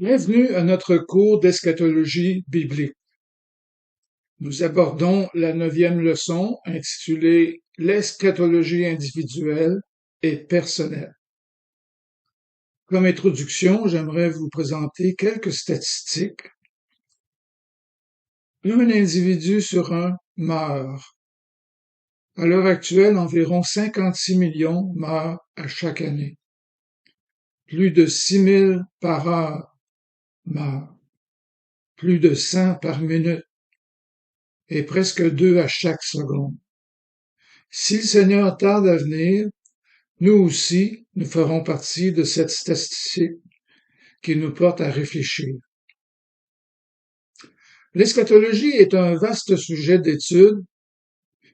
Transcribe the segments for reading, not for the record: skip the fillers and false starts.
Bienvenue à notre cours d'eschatologie biblique. Nous abordons la 9e leçon intitulée L'eschatologie individuelle et personnelle. Comme introduction, j'aimerais vous présenter quelques statistiques. Un individu sur un meurt. À l'heure actuelle, environ 56 millions meurent à chaque année. Plus de 6 000 par heure meurent. Plus de 100 par minute et presque 2 à chaque seconde. Si le Seigneur tarde à venir, nous aussi, nous ferons partie de cette statistique qui nous porte à réfléchir. L'eschatologie est un vaste sujet d'étude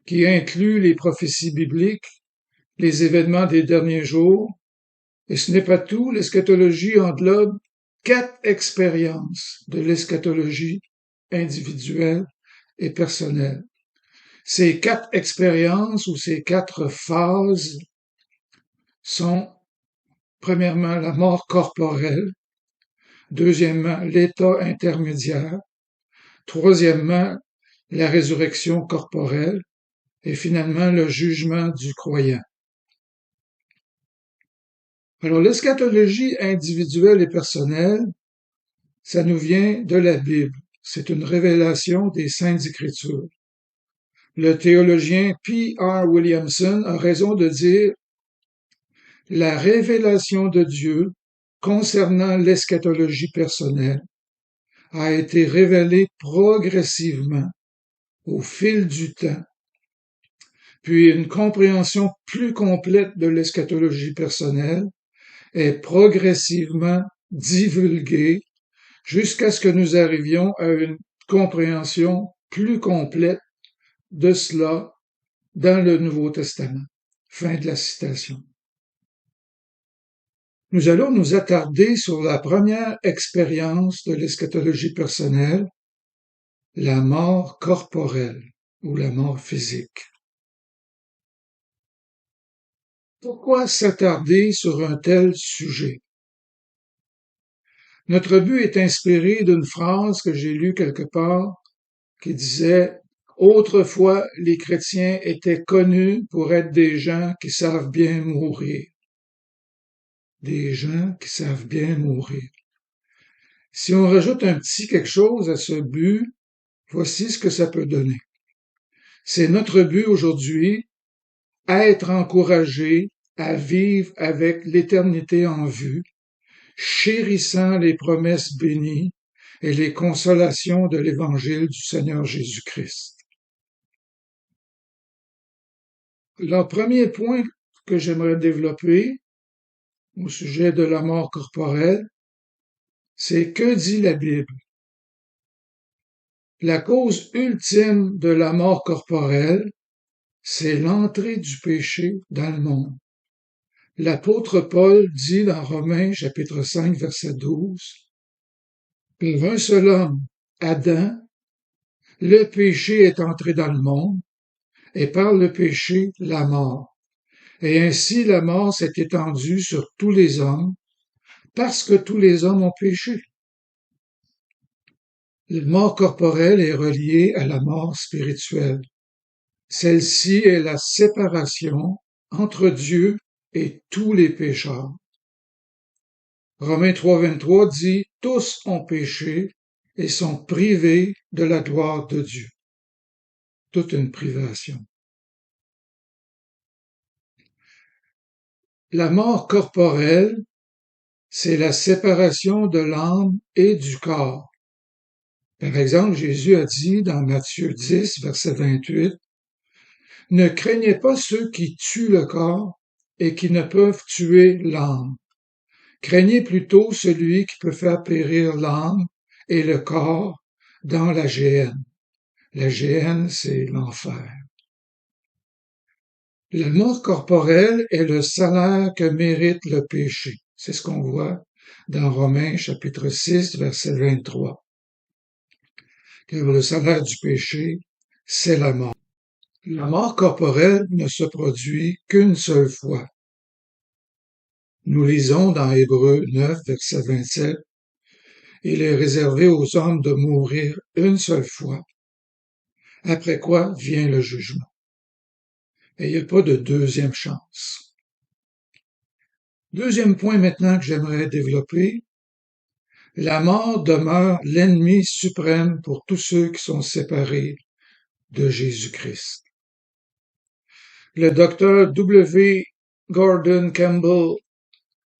qui inclut les prophéties bibliques, les événements des derniers jours, et ce n'est pas tout, l'eschatologie englobe 4 expériences de l'eschatologie individuelle et personnelle. Ces 4 expériences ou ces 4 phases sont, premièrement, la mort corporelle, deuxièmement, l'état intermédiaire, troisièmement, la résurrection corporelle, et finalement, le jugement du croyant. Alors, l'eschatologie individuelle et personnelle, ça nous vient de la Bible. C'est une révélation des Saintes Écritures. Le théologien P.R. Williamson a raison de dire la révélation de Dieu concernant l'eschatologie personnelle a été révélée progressivement au fil du temps, puis une compréhension plus complète de l'eschatologie personnelle est progressivement divulguée jusqu'à ce que nous arrivions à une compréhension plus complète de cela dans le Nouveau Testament. Fin de la citation. Nous allons nous attarder sur la première expérience de l'eschatologie personnelle, la mort corporelle ou la mort physique. Pourquoi s'attarder sur un tel sujet? Notre but est inspiré d'une phrase que j'ai lue quelque part qui disait « Autrefois, les chrétiens étaient connus pour être des gens qui savent bien mourir. » Des gens qui savent bien mourir. Si on rajoute un petit quelque chose à ce but, voici ce que ça peut donner. C'est notre but aujourd'hui, être encouragé à vivre avec l'éternité en vue, chérissant les promesses bénies et les consolations de l'Évangile du Seigneur Jésus-Christ. Le premier point que j'aimerais développer au sujet de la mort corporelle, c'est que dit la Bible? La cause ultime de la mort corporelle, c'est l'entrée du péché dans le monde. L'apôtre Paul dit dans Romains chapitre 5 verset 12, « Par un seul homme, Adam, le péché est entré dans le monde, et par le péché, la mort. Et ainsi la mort s'est étendue sur tous les hommes, parce que tous les hommes ont péché. » La mort corporelle est reliée à la mort spirituelle. Celle-ci est la séparation entre Dieu et tous les pécheurs. Romains 3.23 dit « Tous ont péché et sont privés de la gloire de Dieu. » Toute une privation. La mort corporelle, c'est la séparation de l'âme et du corps. Par exemple, Jésus a dit dans Matthieu 10, verset 28, « Ne craignez pas ceux qui tuent le corps et qui ne peuvent tuer l'âme. Craignez plutôt celui qui peut faire périr l'âme et le corps dans la géhenne. » La géhenne, c'est l'enfer. La mort corporelle est le salaire que mérite le péché. C'est ce qu'on voit dans Romains chapitre 6, verset 23. Car le salaire du péché, c'est la mort. La mort corporelle ne se produit qu'une seule fois. Nous lisons dans Hébreux 9, verset 27, Il est réservé aux hommes de mourir une seule fois, après quoi vient le jugement. Et il n'y a pas de deuxième chance. Deuxième point maintenant que j'aimerais développer, la mort demeure l'ennemi suprême pour tous ceux qui sont séparés de Jésus-Christ. Le docteur W. Gordon Campbell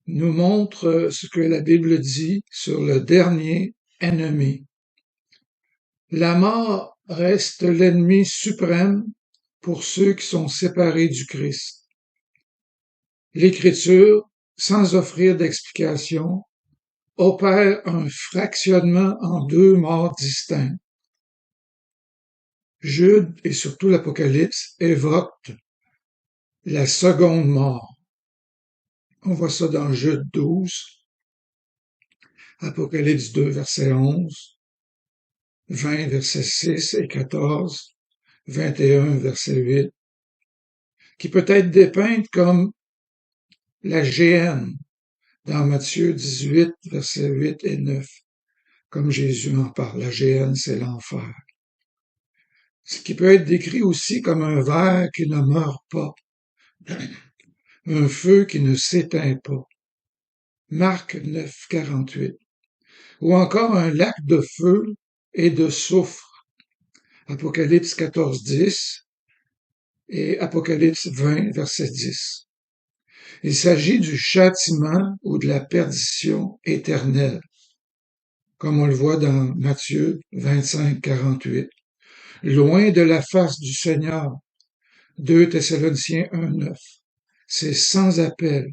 nous montre ce que la Bible dit sur le dernier ennemi. La mort reste l'ennemi suprême pour ceux qui sont séparés du Christ. L'Écriture, sans offrir d'explication, opère un fractionnement en deux morts distincts. Jude et surtout l'Apocalypse évoquent la seconde mort. On voit ça dans Jude 12, Apocalypse 2, verset 11, 20, verset 6 et 14, 21, verset 8, qui peut être dépeinte comme la géhenne dans Matthieu 18, versets 8 et 9, comme Jésus en parle. La géhenne, c'est l'enfer. Ce qui peut être décrit aussi comme un ver qui ne meurt pas, un feu qui ne s'éteint pas. Marc 9, 48. Ou encore un lac de feu et de soufre. Apocalypse 14, 10 et Apocalypse 20, verset 10. Il s'agit du châtiment ou de la perdition éternelle, comme on le voit dans Matthieu 25, 48. Loin de la face du Seigneur, 2 Thessaloniciens 1, 9. C'est sans appel.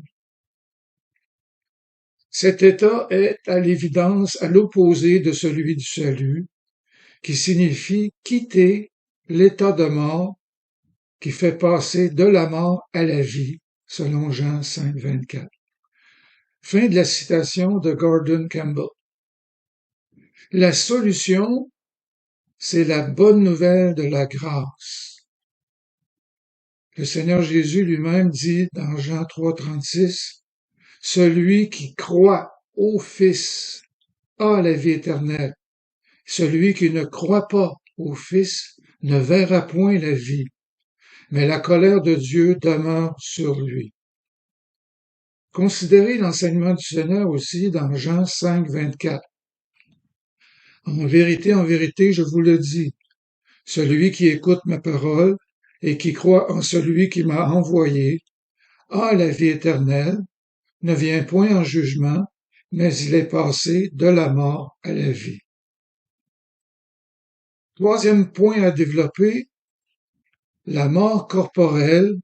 Cet état est, à l'évidence, à l'opposé de celui du salut, qui signifie quitter l'état de mort qui fait passer de la mort à la vie, selon Jean 5, 24. Fin de la citation de Gordon Campbell. La solution, c'est la bonne nouvelle de la grâce. Le Seigneur Jésus lui-même dit dans Jean 3, 36, « Celui qui croit au Fils a la vie éternelle. Celui qui ne croit pas au Fils ne verra point la vie, mais la colère de Dieu demeure sur lui. » Considérez l'enseignement du Seigneur aussi dans Jean 5, 24. En vérité, je vous le dis, celui qui écoute ma parole et qui croit en celui qui m'a envoyé a la vie éternelle, ne vient point en jugement, mais il est passé de la mort à la vie. Troisième point à développer, la mort corporelle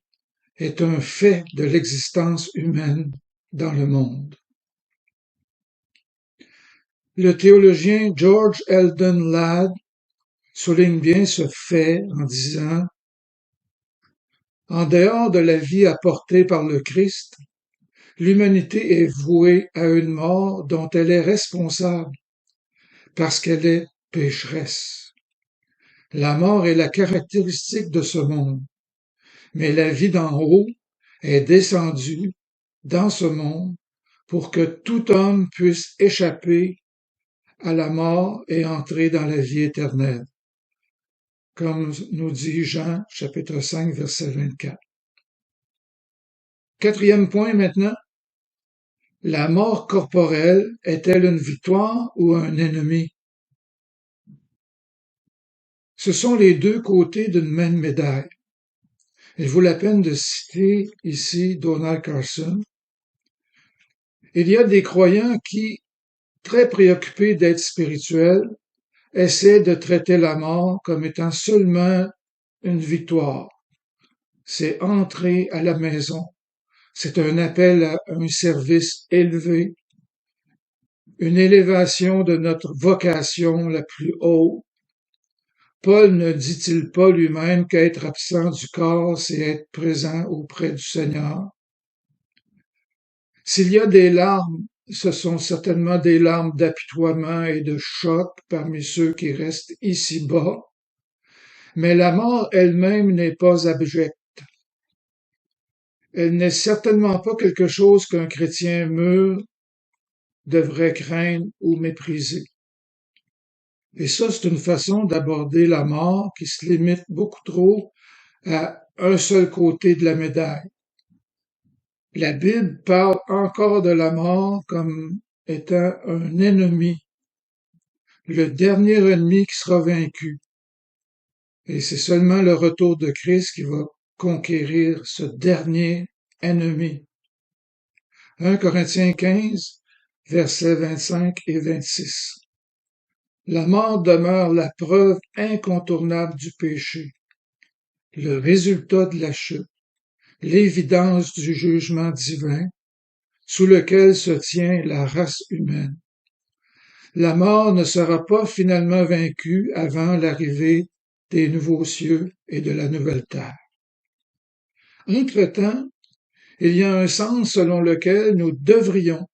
est un fait de l'existence humaine dans le monde. Le théologien George Eldon Ladd souligne bien ce fait en disant « En dehors de la vie apportée par le Christ, l'humanité est vouée à une mort dont elle est responsable parce qu'elle est pécheresse. La mort est la caractéristique de ce monde, mais la vie d'en haut est descendue dans ce monde pour que tout homme puisse échapper à la mort et entrer dans la vie éternelle, comme nous dit Jean, chapitre 5, verset 24. Quatrième point maintenant, la mort corporelle est-elle une victoire ou un ennemi? Ce sont les deux côtés d'une même médaille. Il vaut la peine de citer ici Donald Carson. Il y a des croyants qui, très préoccupés d'être spirituels, essaient de traiter la mort comme étant seulement une victoire. C'est entrer à la maison. C'est un appel à un service élevé, une élévation de notre vocation la plus haute. Paul ne dit-il pas lui-même qu'être absent du corps, c'est être présent auprès du Seigneur? S'il y a des larmes, ce sont certainement des larmes d'apitoiement et de choc parmi ceux qui restent ici-bas, mais la mort elle-même n'est pas abjecte. Elle n'est certainement pas quelque chose qu'un chrétien mûr devrait craindre ou mépriser. Et ça, c'est une façon d'aborder la mort qui se limite beaucoup trop à un seul côté de la médaille. La Bible parle encore de la mort comme étant un ennemi, le dernier ennemi qui sera vaincu. Et c'est seulement le retour de Christ qui va conquérir ce dernier ennemi. 1 Corinthiens 15, versets 25 et 26. La mort demeure la preuve incontournable du péché, le résultat de la chute, l'évidence du jugement divin sous lequel se tient la race humaine. La mort ne sera pas finalement vaincue avant l'arrivée des nouveaux cieux et de la nouvelle terre. Entre-temps, il y a un sens selon lequel nous devrions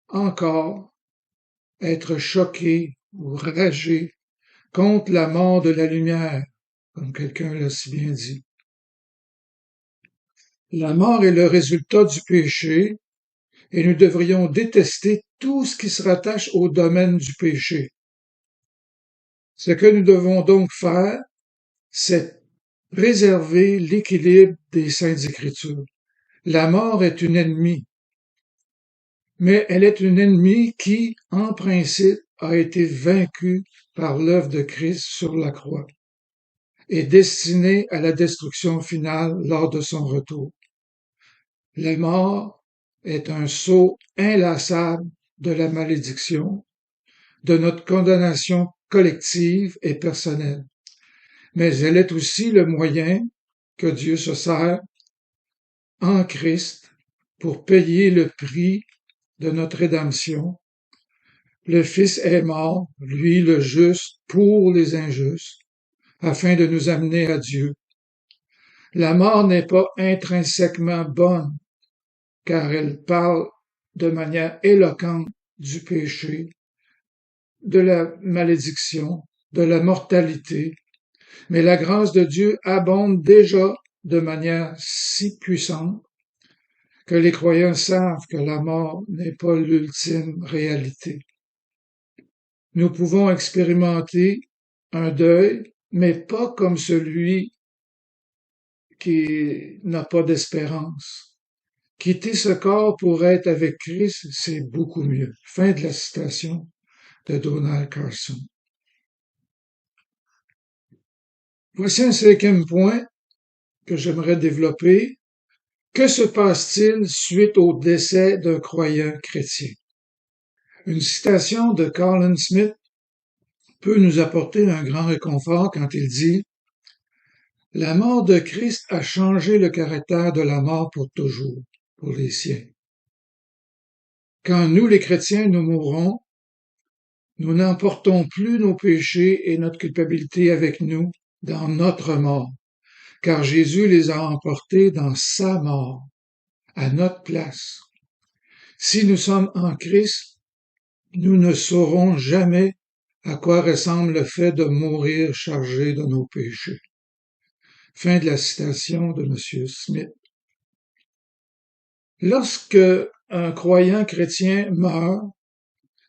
encore être choqués ou ragés contre la mort de la lumière, comme quelqu'un l'a si bien dit. La mort est le résultat du péché et nous devrions détester tout ce qui se rattache au domaine du péché. Ce que nous devons donc faire, c'est préserver l'équilibre des Saintes Écritures. La mort est une ennemie, mais elle est une ennemie qui, en principe, a été vaincue par l'œuvre de Christ sur la croix et destinée à la destruction finale lors de son retour. La mort est un sceau inlassable de la malédiction, de notre condamnation collective et personnelle. Mais elle est aussi le moyen que Dieu se sert en Christ pour payer le prix de notre rédemption. Le Fils est mort, lui le juste, pour les injustes, afin de nous amener à Dieu. La mort n'est pas intrinsèquement bonne, car elle parle de manière éloquente du péché, de la malédiction, de la mortalité, mais la grâce de Dieu abonde déjà de manière si puissante que les croyants savent que la mort n'est pas l'ultime réalité. Nous pouvons expérimenter un deuil, mais pas comme celui qui n'a pas d'espérance. Quitter ce corps pour être avec Christ, c'est beaucoup mieux. Fin de la citation de Donald Carson. Voici un cinquième point que j'aimerais développer. Que se passe-t-il suite au décès d'un croyant chrétien? Une citation de Colin Smith peut nous apporter un grand réconfort quand il dit « La mort de Christ a changé le caractère de la mort pour toujours, pour les siens. Quand nous, les chrétiens, nous mourrons, nous n'emportons plus nos péchés et notre culpabilité avec nous dans notre mort, car Jésus les a emportés dans sa mort, à notre place. Si nous sommes en Christ, nous ne saurons jamais à quoi ressemble le fait de mourir chargé de nos péchés. » Fin de la citation de M. Smith. Lorsque un croyant chrétien meurt,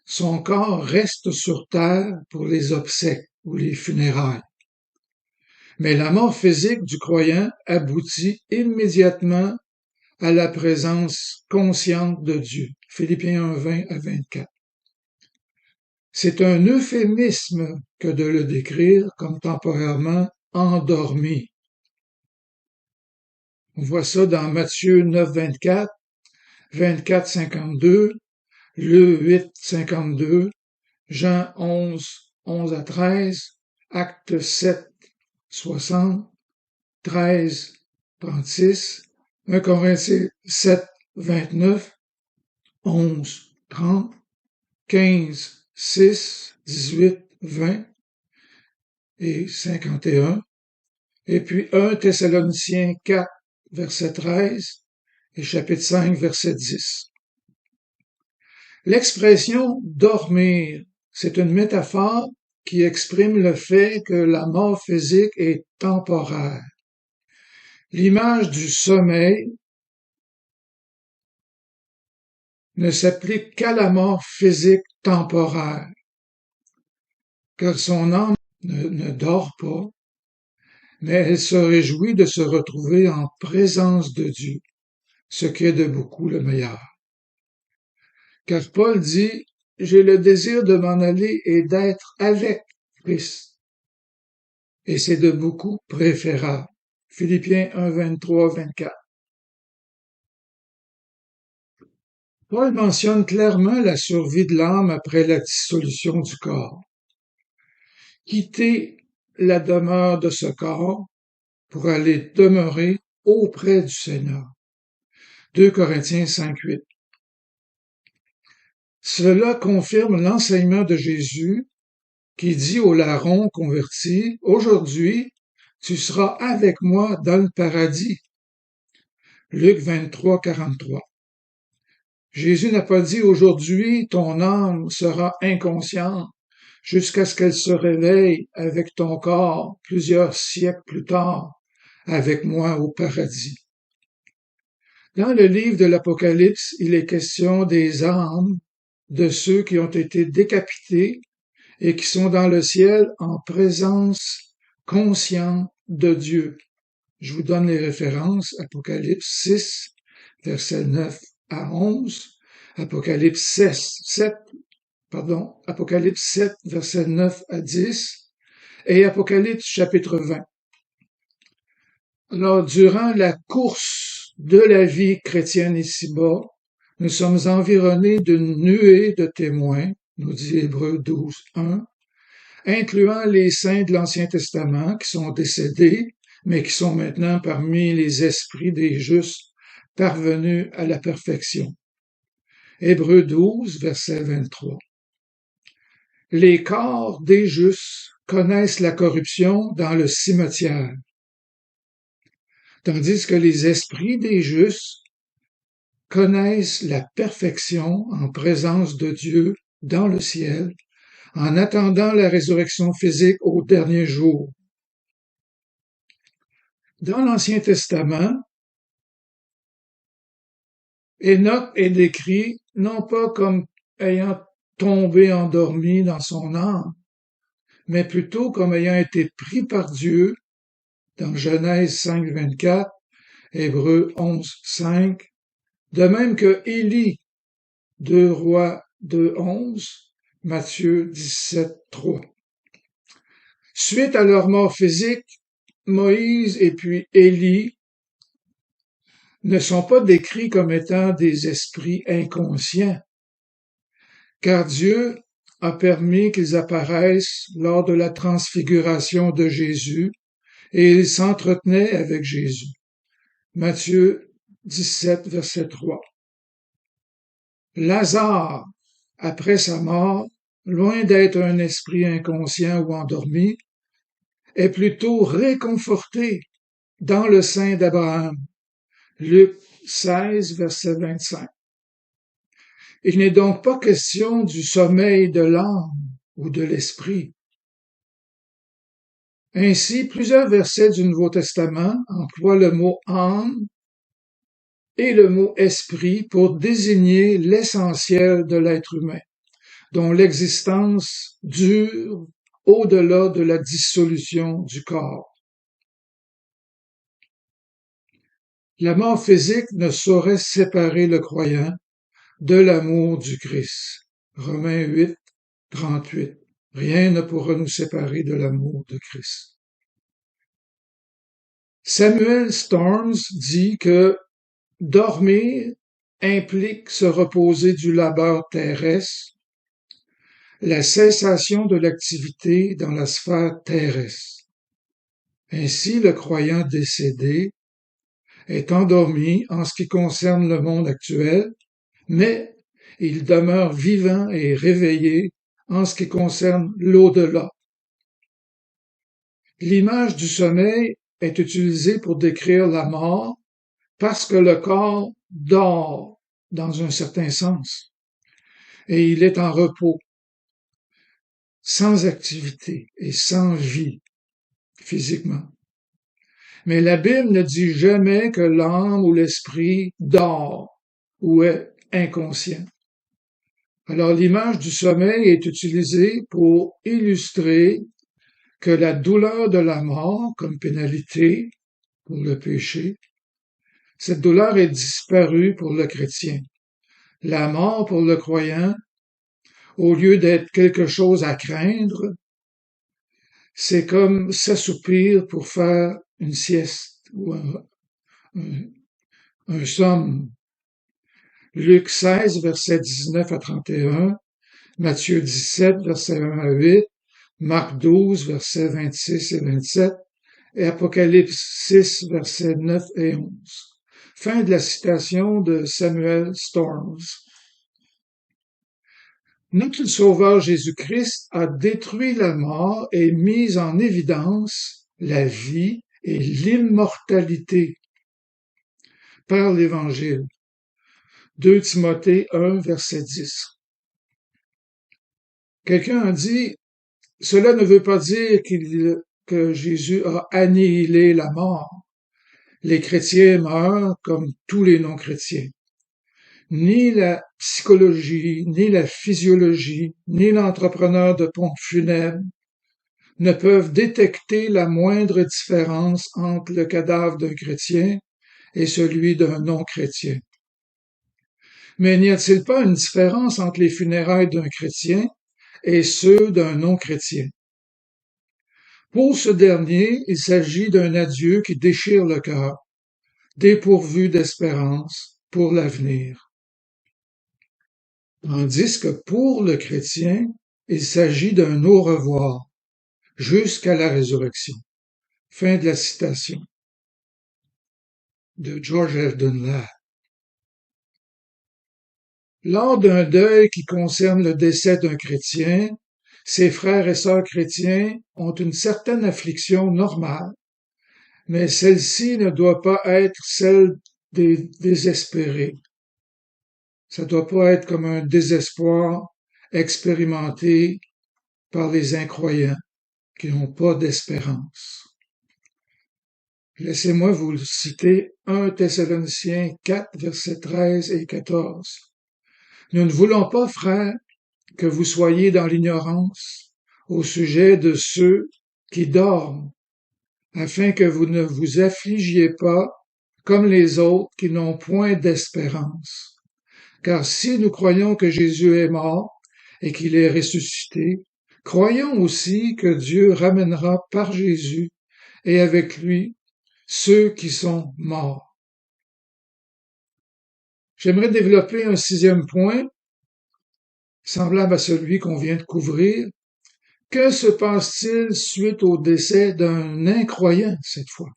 son corps reste sur terre pour les obsèques ou les funérailles. Mais la mort physique du croyant aboutit immédiatement à la présence consciente de Dieu. Philippiens 1, 20 à 24. C'est un euphémisme que de le décrire comme temporairement endormi. On voit ça dans Matthieu 9, 24, 24, 52, Luc 8, 52, Jean 11, 11 à 13, Actes 7, 60, 13, 36, 1 Corinthiens 7, 29, 11, 30, 15, 6, 18, 20 et 51, et puis 1 Thessaloniciens 4, verset 13 et chapitre 5, verset 10. L'expression dormir, c'est une métaphore qui exprime le fait que la mort physique est temporaire. L'image du sommeil ne s'applique qu'à la mort physique temporaire, car son âme ne dort pas, mais elle se réjouit de se retrouver en présence de Dieu, ce qui est de beaucoup le meilleur. Car Paul dit, j'ai le désir de m'en aller et d'être avec Christ. Et c'est de beaucoup préférable. Philippiens 1, 23, 24. Paul mentionne clairement la survie de l'âme après la dissolution du corps. Quitter la demeure de ce corps pour aller demeurer auprès du Seigneur. 2 Corinthiens 5, 8. Cela confirme l'enseignement de Jésus qui dit au larron converti, « Aujourd'hui, tu seras avec moi dans le paradis. » Luc 23, 43. Jésus n'a pas dit « Aujourd'hui, ton âme sera inconsciente jusqu'à ce qu'elle se réveille avec ton corps plusieurs siècles plus tard, avec moi au paradis. » Dans le livre de l'Apocalypse, il est question des âmes de ceux qui ont été décapités et qui sont dans le ciel en présence consciente de Dieu. Je vous donne les références. Apocalypse 6, versets 9 à 11. Apocalypse 7, versets 9 à 10. Et Apocalypse chapitre 20. Alors, durant la course de la vie chrétienne ici-bas, nous sommes environnés d'une nuée de témoins, nous dit Hébreux 12, 1, incluant les saints de l'Ancien Testament qui sont décédés, mais qui sont maintenant parmi les esprits des justes parvenus à la perfection. Hébreux 12, verset 23. Les corps des justes connaissent la corruption dans le cimetière, tandis que les esprits des justes connaissent la perfection en présence de Dieu dans le ciel, en attendant la résurrection physique au dernier jour. Dans l'Ancien Testament, Enoch est décrit non pas comme ayant tombé endormi dans son âme, mais plutôt comme ayant été pris par Dieu dans Genèse 5, 24, Hébreux 11, 5, de même que Élie, 2 Rois 2, 11, Matthieu 17, 3. Suite à leur mort physique, Moïse et puis Élie ne sont pas décrits comme étant des esprits inconscients, car Dieu a permis qu'ils apparaissent lors de la transfiguration de Jésus et ils s'entretenaient avec Jésus. Matthieu 17, verset 3. Lazare, après sa mort, loin d'être un esprit inconscient ou endormi, est plutôt réconforté dans le sein d'Abraham. Luc 16, verset 25. Il n'est donc pas question du sommeil de l'âme ou de l'esprit. Ainsi, plusieurs versets du Nouveau Testament emploient le mot âme et le mot esprit pour désigner l'essentiel de l'être humain, dont l'existence dure au-delà de la dissolution du corps. La mort physique ne saurait séparer le croyant de l'amour du Christ. Romains 8, 38. Rien ne pourra nous séparer de l'amour de Christ. Samuel Storms dit que dormir implique se reposer du labeur terrestre, la cessation de l'activité dans la sphère terrestre. Ainsi, le croyant décédé est endormi en ce qui concerne le monde actuel, mais il demeure vivant et réveillé en ce qui concerne l'au-delà. L'image du sommeil est utilisée pour décrire la mort parce que le corps dort dans un certain sens et il est en repos, sans activité et sans vie physiquement. Mais la Bible ne dit jamais que l'âme ou l'esprit dort ou est inconscient. Alors l'image du sommeil est utilisée pour illustrer que la douleur de la mort comme pénalité pour le péché, cette douleur est disparue pour le chrétien. La mort pour le croyant, au lieu d'être quelque chose à craindre, c'est comme s'assoupir pour faire une sieste ou un, un somme. Luc 16, versets 19 à 31, Matthieu 17, versets 1 à 8, Marc 12, versets 26 et 27, et Apocalypse 6, versets 9 et 11. Fin de la citation de Samuel Storms. Notre Sauveur Jésus-Christ a détruit la mort et mis en évidence la vie et l'immortalité par l'Évangile. 2 Timothée 1, verset 10. Quelqu'un a dit, cela ne veut pas dire que Jésus a annihilé la mort. Les chrétiens meurent comme tous les non-chrétiens. Ni la psychologie, ni la physiologie, ni l'entrepreneur de pompes funèbres ne peuvent détecter la moindre différence entre le cadavre d'un chrétien et celui d'un non-chrétien. Mais n'y a-t-il pas une différence entre les funérailles d'un chrétien et ceux d'un non-chrétien? Pour ce dernier, il s'agit d'un adieu qui déchire le cœur, dépourvu d'espérance pour l'avenir. Tandis que pour le chrétien, il s'agit d'un au revoir jusqu'à la résurrection. Fin de la citation de George Eldon Ladd. Lors d'un deuil qui concerne le décès d'un chrétien, ses frères et sœurs chrétiens ont une certaine affliction normale, mais celle-ci ne doit pas être celle des désespérés. Ça ne doit pas être comme un désespoir expérimenté par les incroyants qui n'ont pas d'espérance. Laissez-moi vous citer 1 Thessaloniciens 4, versets 13 et 14. Nous ne voulons pas, frères, que vous soyez dans l'ignorance au sujet de ceux qui dorment, afin que vous ne vous affligiez pas comme les autres qui n'ont point d'espérance. Car si nous croyons que Jésus est mort et qu'il est ressuscité, croyons aussi que Dieu ramènera par Jésus et avec lui ceux qui sont morts. J'aimerais développer un sixième point, semblable à celui qu'on vient de couvrir. Que se passe-t-il suite au décès d'un incroyant cette fois?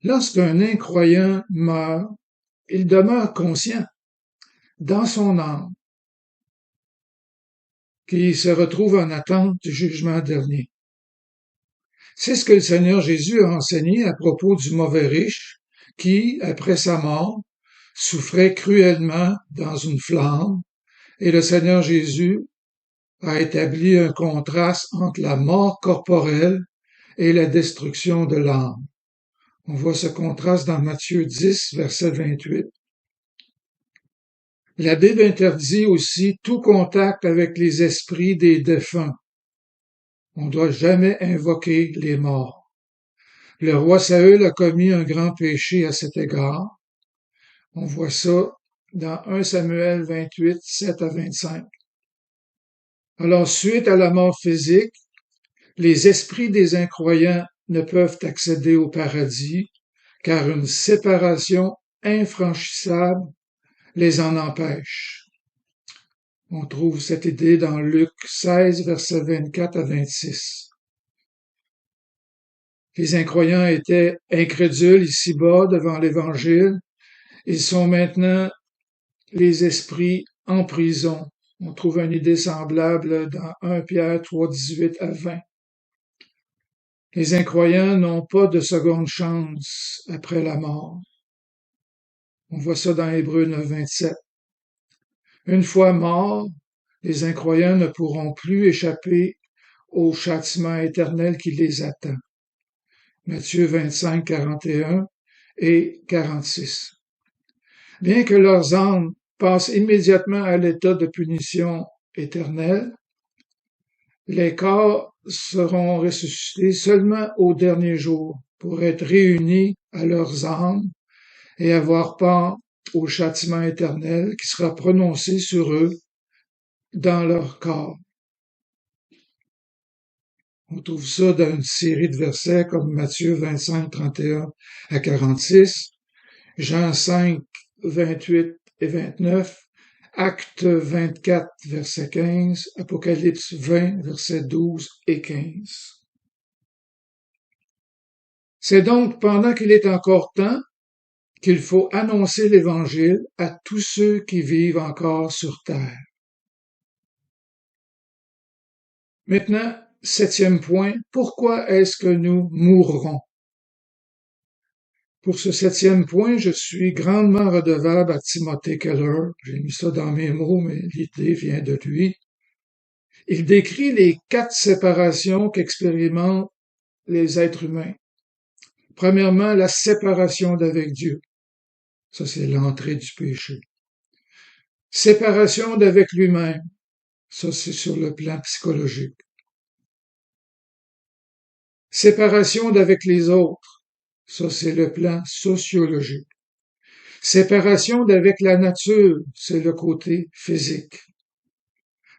Lorsqu'un incroyant meurt, il demeure conscient dans son âme qui se retrouve en attente du jugement dernier. C'est ce que le Seigneur Jésus a enseigné à propos du mauvais riche qui, après sa mort, souffrait cruellement dans une flamme, et le Seigneur Jésus a établi un contraste entre la mort corporelle et la destruction de l'âme. On voit ce contraste dans Matthieu 10, verset 28. La Bible interdit aussi tout contact avec les esprits des défunts. On ne doit jamais invoquer les morts. Le roi Saül a commis un grand péché à cet égard. On voit ça dans 1 Samuel 28, 7 à 25. Alors, suite à la mort physique, les esprits des incroyants ne peuvent accéder au paradis, car une séparation infranchissable les en empêche. On trouve cette idée dans Luc 16, versets 24 à 26. Les incroyants étaient incrédules ici-bas devant l'Évangile. Ils sont maintenant les esprits en prison. On trouve une idée semblable dans 1 Pierre 3, 18 à 20. Les incroyants n'ont pas de seconde chance après la mort. On voit ça dans Hébreux 9, 27. Une fois morts, les incroyants ne pourront plus échapper au châtiment éternel qui les attend. Matthieu 25, 41 et 46. Bien que leurs âmes passe immédiatement à l'état de punition éternelle. Les corps seront ressuscités seulement au dernier jour pour être réunis à leurs âmes et avoir part au châtiment éternel qui sera prononcé sur eux dans leur corps. On trouve ça dans une série de versets comme Matthieu 25, 31 à 46, Jean 5, 28 et 29, Actes 24, verset 15, Apocalypse 20, verset 12 et 15. C'est donc pendant qu'il est encore temps qu'il faut annoncer l'Évangile à tous ceux qui vivent encore sur terre. Maintenant, 7e point, pourquoi est-ce que nous mourrons? Pour ce 7e point, je suis grandement redevable à Timothy Keller. J'ai mis ça dans mes mots, mais l'idée vient de lui. Il décrit les 4 séparations qu'expérimentent les êtres humains. Premièrement, la séparation d'avec Dieu. Ça, c'est l'entrée du péché. Séparation d'avec lui-même. Ça, c'est sur le plan psychologique. Séparation d'avec les autres. Ça, c'est le plan sociologique. Séparation d'avec la nature, c'est le côté physique.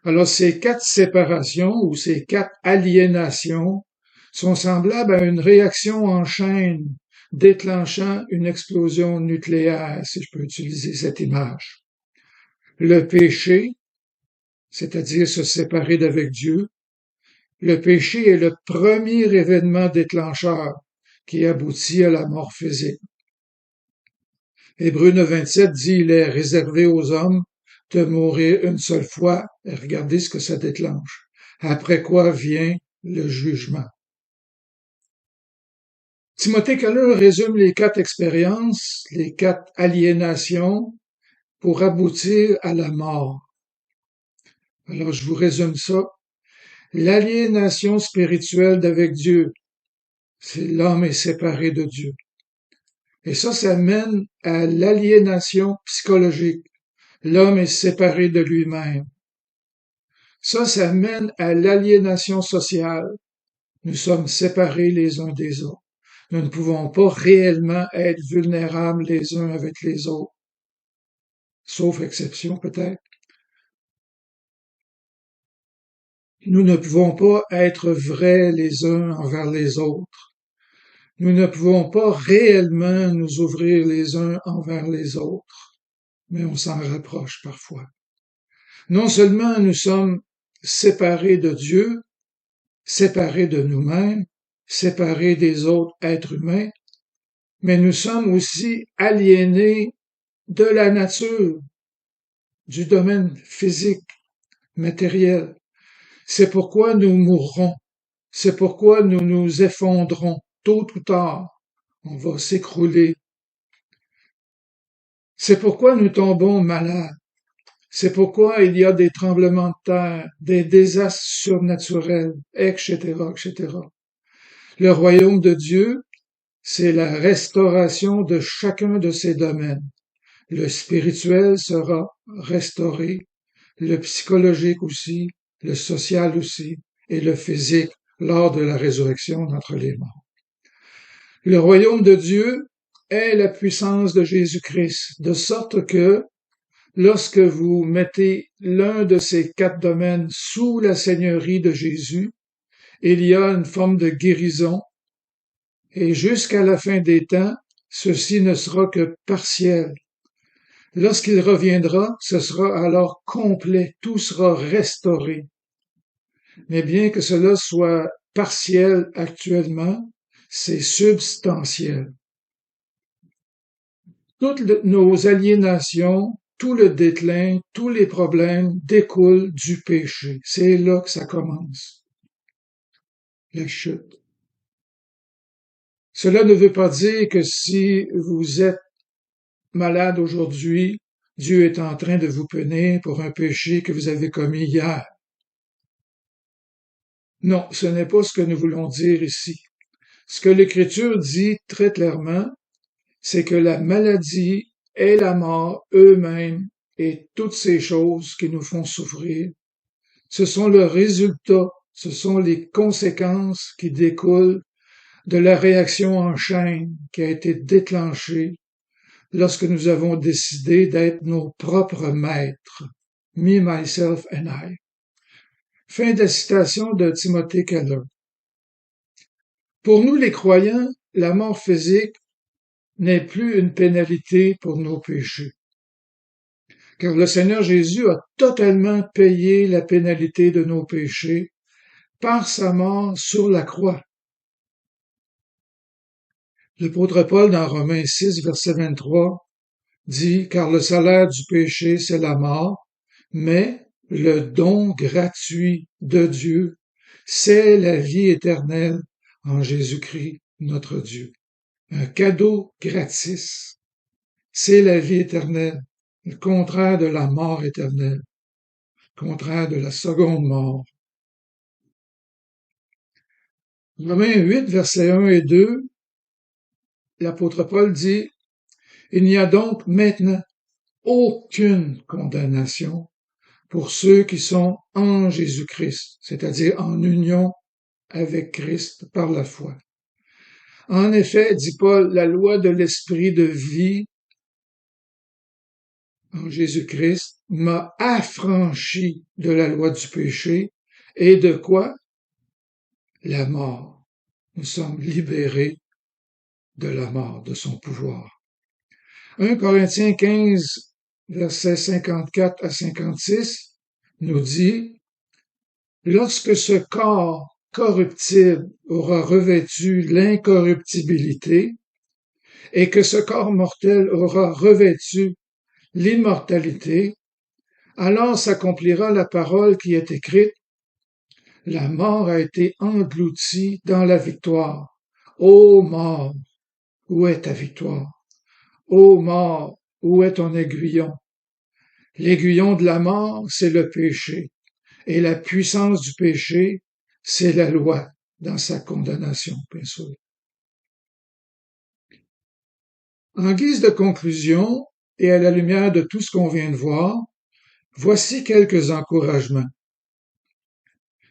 Alors, ces 4 séparations ou ces 4 aliénations sont semblables à une réaction en chaîne déclenchant une explosion nucléaire, si je peux utiliser cette image. Le péché, c'est-à-dire se séparer d'avec Dieu, le péché est le premier événement déclencheur qui aboutit à la mort physique. Hébreux 9, 27 dit, il est réservé aux hommes de mourir une seule fois, et regardez ce que ça déclenche. Après quoi vient le jugement. Timothée Keller résume les 4 expériences, les 4 aliénations, pour aboutir à la mort. Alors, je vous résume ça. L'aliénation spirituelle d'avec Dieu, c'est l'homme est séparé de Dieu. Et ça mène à l'aliénation psychologique. L'homme est séparé de lui-même. Ça mène à l'aliénation sociale. Nous sommes séparés les uns des autres. Nous ne pouvons pas réellement être vulnérables les uns avec les autres. Sauf exception peut-être. Nous ne pouvons pas être vrais les uns envers les autres. Nous ne pouvons pas réellement nous ouvrir les uns envers les autres, mais on s'en rapproche parfois. Non seulement nous sommes séparés de Dieu, séparés de nous-mêmes, séparés des autres êtres humains, mais nous sommes aussi aliénés de la nature, du domaine physique, matériel. C'est pourquoi nous mourrons. C'est pourquoi nous nous effondrons. Tôt ou tard, on va s'écrouler. C'est pourquoi nous tombons malades. C'est pourquoi il y a des tremblements de terre, des désastres surnaturels, etc., etc. Le royaume de Dieu, c'est la restauration de chacun de ces domaines. Le spirituel sera restauré, le psychologique aussi, le social aussi, et le physique lors de la résurrection d'entre les morts. Le royaume de Dieu est la puissance de Jésus-Christ, de sorte que lorsque vous mettez l'un de ces 4 domaines sous la seigneurie de Jésus, il y a une forme de guérison, et jusqu'à la fin des temps, ceci ne sera que partiel. Lorsqu'il reviendra, ce sera alors complet, tout sera restauré. Mais bien que cela soit partiel actuellement, c'est substantiel. Toutes nos aliénations, tout le déclin, tous les problèmes découlent du péché. C'est là que ça commence. La chute. Cela ne veut pas dire que si vous êtes malade aujourd'hui, Dieu est en train de vous punir pour un péché que vous avez commis hier. Non, ce n'est pas ce que nous voulons dire ici. Ce que l'Écriture dit très clairement, c'est que la maladie et la mort eux-mêmes et toutes ces choses qui nous font souffrir, ce sont le résultat, ce sont les conséquences qui découlent de la réaction en chaîne qui a été déclenchée lorsque nous avons décidé d'être nos propres maîtres. Me, myself and I. Fin de la citation de Timothy Keller. Pour nous les croyants, la mort physique n'est plus une pénalité pour nos péchés, car le Seigneur Jésus a totalement payé la pénalité de nos péchés par sa mort sur la croix. L'apôtre Paul, dans Romains 6, verset 23, dit « Car le salaire du péché, c'est la mort, mais le don gratuit de Dieu, c'est la vie éternelle en Jésus-Christ, notre Dieu. » Un cadeau gratis. C'est la vie éternelle, le contraire de la mort éternelle, le contraire de la seconde mort. Romains 8, versets 1 et 2, l'apôtre Paul dit « Il n'y a donc maintenant aucune condamnation pour ceux qui sont en Jésus-Christ, c'est-à-dire en union avec Christ par la foi. En effet, dit Paul, la loi de l'esprit de vie en Jésus-Christ m'a affranchi de la loi du péché et de quoi? La mort. Nous sommes libérés de la mort, de son pouvoir. 1 Corinthiens 15, versets 54 à 56, nous dit « Lorsque ce corps corruptible aura revêtu l'incorruptibilité et que ce corps mortel aura revêtu l'immortalité, alors s'accomplira la parole qui est écrite. La mort a été engloutie dans la victoire. Ô mort, où est ta victoire? Ô mort, où est ton aiguillon? L'aiguillon de la mort, c'est le péché, et la puissance du péché, c'est la loi dans sa condamnation, bien sûr. En guise de conclusion, et à la lumière de tout ce qu'on vient de voir, voici quelques encouragements.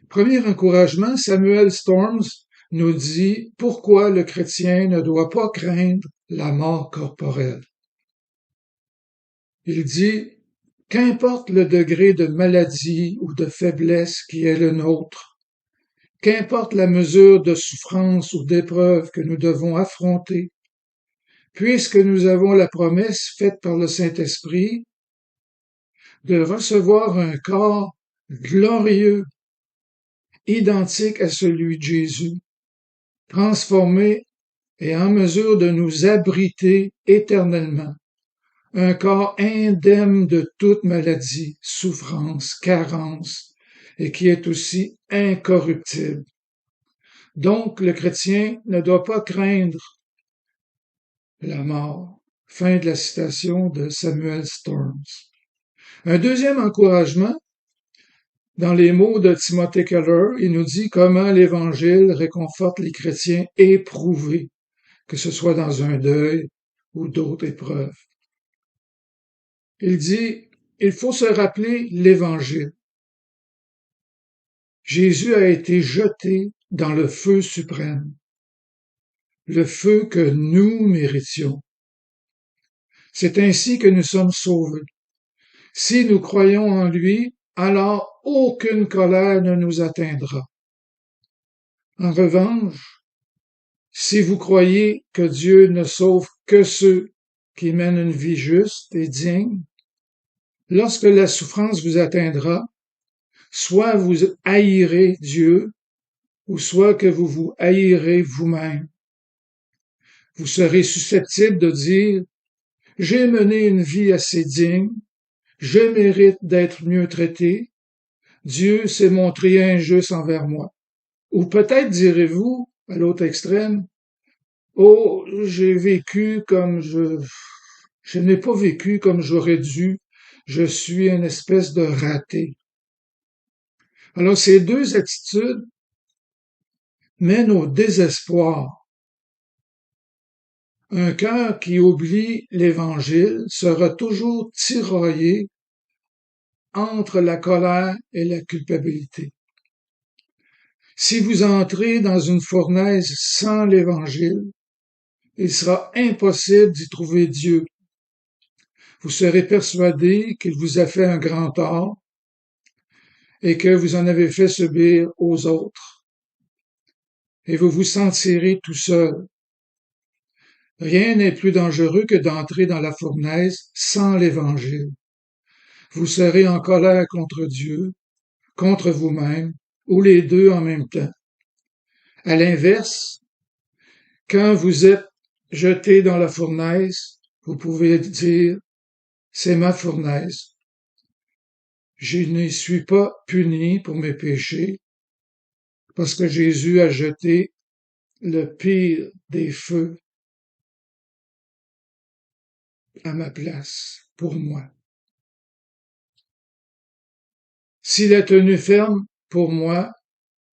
Premier encouragement, Samuel Storms nous dit pourquoi le chrétien ne doit pas craindre la mort corporelle. Il dit, qu'importe le degré de maladie ou de faiblesse qui est le nôtre, qu'importe la mesure de souffrance ou d'épreuve que nous devons affronter, puisque nous avons la promesse faite par le Saint-Esprit de recevoir un corps glorieux, identique à celui de Jésus, transformé et en mesure de nous abriter éternellement. Un corps indemne de toute maladie, souffrance, carence, et qui est aussi incorruptible. Donc, le chrétien ne doit pas craindre la mort. Fin de la citation de Samuel Storms. Un deuxième encouragement, dans les mots de Timothy Keller, il nous dit comment l'Évangile réconforte les chrétiens éprouvés, que ce soit dans un deuil ou d'autres épreuves. Il dit, il faut se rappeler l'Évangile. Jésus a été jeté dans le feu suprême, le feu que nous méritions. C'est ainsi que nous sommes sauvés. Si nous croyons en lui, alors aucune colère ne nous atteindra. En revanche, si vous croyez que Dieu ne sauve que ceux qui mènent une vie juste et digne, lorsque la souffrance vous atteindra, soit vous haïrez Dieu, ou soit que vous vous haïrez vous-même. Vous serez susceptible de dire, j'ai mené une vie assez digne, je mérite d'être mieux traité, Dieu s'est montré injuste envers moi. Ou peut-être direz-vous, à l'autre extrême, oh, je n'ai pas vécu comme j'aurais dû, je suis une espèce de raté. Alors ces deux attitudes mènent au désespoir. Un cœur qui oublie l'Évangile sera toujours tiraillé entre la colère et la culpabilité. Si vous entrez dans une fournaise sans l'Évangile, il sera impossible d'y trouver Dieu. Vous serez persuadé qu'il vous a fait un grand tort et que vous en avez fait subir aux autres. Et vous vous sentirez tout seul. Rien n'est plus dangereux que d'entrer dans la fournaise sans l'Évangile. Vous serez en colère contre Dieu, contre vous-même, ou les deux en même temps. À l'inverse, quand vous êtes jeté dans la fournaise, vous pouvez dire, c'est ma fournaise. Je n'y suis pas puni pour mes péchés, parce que Jésus a jeté le pire des feux à ma place, pour moi. S'il a tenu ferme pour moi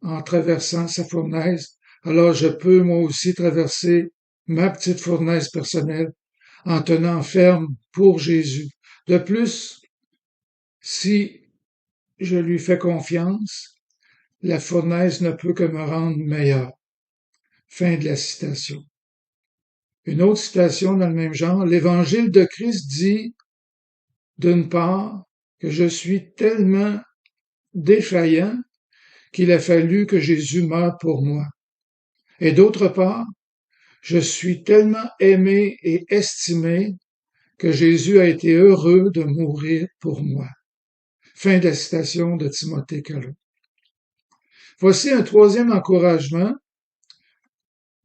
en traversant sa fournaise, alors je peux moi aussi traverser ma petite fournaise personnelle en tenant ferme pour Jésus. De plus, si je lui fais confiance, la fournaise ne peut que me rendre meilleur. Fin de la citation. Une autre citation dans le même genre, l'Évangile de Christ dit, d'une part, que je suis tellement défaillant qu'il a fallu que Jésus meure pour moi. Et d'autre part, je suis tellement aimé et estimé que Jésus a été heureux de mourir pour moi. Fin de la citation de Timothée Calot. Voici un troisième encouragement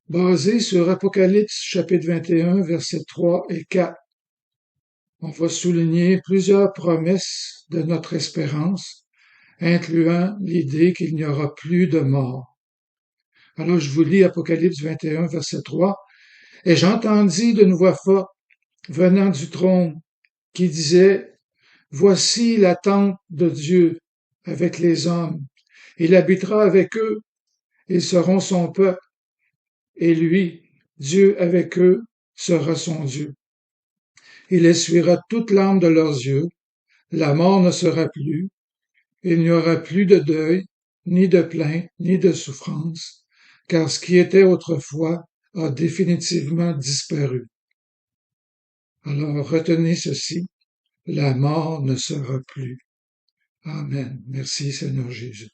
basé sur Apocalypse chapitre 21, versets 3 et 4. On va souligner plusieurs promesses de notre espérance, incluant l'idée qu'il n'y aura plus de mort. Alors je vous lis Apocalypse 21, verset 3. « Et j'entendis d'une voix forte venant du trône qui disait, Voici la tente de Dieu avec les hommes. Il habitera avec eux, ils seront son peuple, et lui, Dieu avec eux, sera son Dieu. Il essuiera toute larme de leurs yeux, la mort ne sera plus, il n'y aura plus de deuil, ni de plainte, ni de souffrance, car ce qui était autrefois a définitivement disparu. Alors retenez ceci, la mort ne sera plus. Amen. Merci Seigneur Jésus.